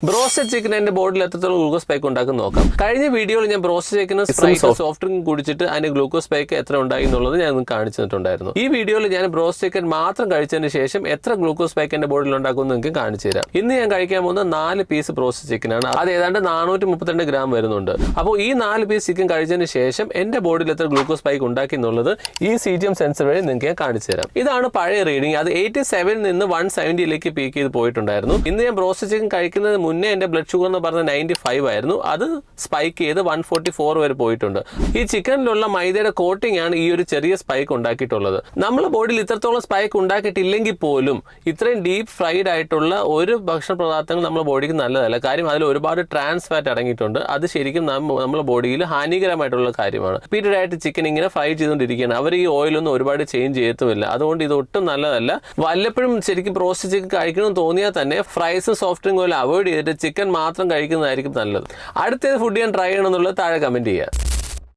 Broasted chicken എന്റെ ബോഡിയിൽ എത്രത്തോളം ഗ്ലൂക്കോസ് സ്പൈക്ക് ഉണ്ടാക്കും നോക്കാം. കഴിഞ്ഞ വീഡിയോയിൽ ഞാൻ ബ്രോസ്റ്റഡ് ചിക്കന് സോഫ്റ്റ് ഡ്രിങ്ക് കുടിച്ചിട്ട് അതിന് ഗ്ലൂക്കോസ് സ്പൈക്ക് എത്ര ഉണ്ടായി എന്നുള്ളത് ഞാൻ നിങ്ങൾക്ക് കാണിച്ചു തന്നിട്ടുണ്ടായിരുന്നു. ഈ വീഡിയോയിൽ ഞാൻ ബ്രോസ്റ്റഡ് ചിക്കൻ മാത്രം കഴിച്ചതിന് ശേഷം എത്ര ഗ്ലൂക്കോസ് സ്പൈക്ക് എന്റെ ബോഡിയിൽ ഉണ്ടാക്കുമെന്ന് നിങ്ങൾക്ക് കാണിച്ചു തരാം. ഇന്ന് ഞാൻ കഴിക്കാൻ പോകുന്ന 4 പീസ് ബ്രോസ്റ്റഡ് ചിക്കൻ ആണ്. അത് ഏതാണ്ട് 432 ഗ്രാം വരുന്നുണ്ട്. അപ്പോൾ ഈ 4 പീസ് ചിക്കൻ കഴിച്ചതിന് ശേഷം എന്റെ ബോഡിയിൽ എത്ര ഗ്ലൂക്കോസ് സ്പൈക്ക് ഉണ്ടാക്കി എന്നുള്ളത് ഈ CGM സെൻസർ വഴി നിങ്ങൾക്ക് ഞാൻ കാണിച്ചു തരാം. ഇതാണ് പഴയ റീഡിംഗ്. അത് 87 നിന്ന് 170ലേക്ക് പീക്ക് ചെയ്ത് പോയിട്ടുണ്ടായിരുന്നു. ഇന്ന് ഞാൻ ബ്രോസ്റ്റഡ് ചിക്കൻ കഴിക്കുന്നത് മുന്നേ എന്റെ ബ്ലഡ് ഷുഗർ എന്ന് പറഞ്ഞ 95 ആയിരുന്നു. അത് സ്പൈക്ക് ചെയ്ത് 144 വരെ പോയിട്ടുണ്ട്. ഈ ചിക്കനിലുള്ള മൈദയുടെ കോട്ടിംഗ് ആണ് ഈ ഒരു ചെറിയ സ്പൈക്ക് ഉണ്ടാക്കിയിട്ടുള്ളത്. നമ്മുടെ ബോഡിയിൽ ഇത്രത്തോളം സ്പൈക്ക് ഉണ്ടാക്കിയിട്ടില്ലെങ്കിൽ പോലും ഇത്രയും ഡീപ്പ് ഫ്രൈഡ് ആയിട്ടുള്ള ഒരു ഭക്ഷണ പദാർത്ഥങ്ങൾ നമ്മുടെ ബോഡിക്ക് നല്ലതല്ല. കാര്യം അതിൽ ഒരുപാട് ട്രാൻസ് ഫാറ്റ് അടങ്ങിയിട്ടുണ്ട്. അത് ശരിക്കും നമ്മുടെ ബോഡിയിൽ ഹാനികരമായിട്ടുള്ള കാര്യമാണ്. റിപ്പീറ്റഡ് ആയിട്ട് ചിക്കൻ ഇങ്ങനെ ഫ്രൈ ചെയ്തുകൊണ്ടിരിക്കുകയാണ്. അവർ ഈ ഓയിലൊന്നും ഒരുപാട് ചേഞ്ച് ചെയ്യത്തുമില്ല. അതുകൊണ്ട് ഇത് ഒട്ടും നല്ലതല്ല. വല്ലപ്പോഴും ശരിക്കും ബ്രോസ്റ്റഡ് ചിക്കൻ കഴിക്കണമെന്ന് തോന്നിയാൽ തന്നെ ഫ്രൈസും സോഫ്റ്റ് ഡ്രിങ്കും എല്ലാം അവോയ്ഡ് ചെയ്തിട്ട് ചിക്കൻ മാത്രം കഴിക്കുന്നതായിരിക്കും നല്ലത്. അടുത്തേത് ഫുഡ് ഞാൻ ട്രൈ ചെയ്യണമെന്നുള്ളത് താഴെ കമന്റ് ചെയ്യുക.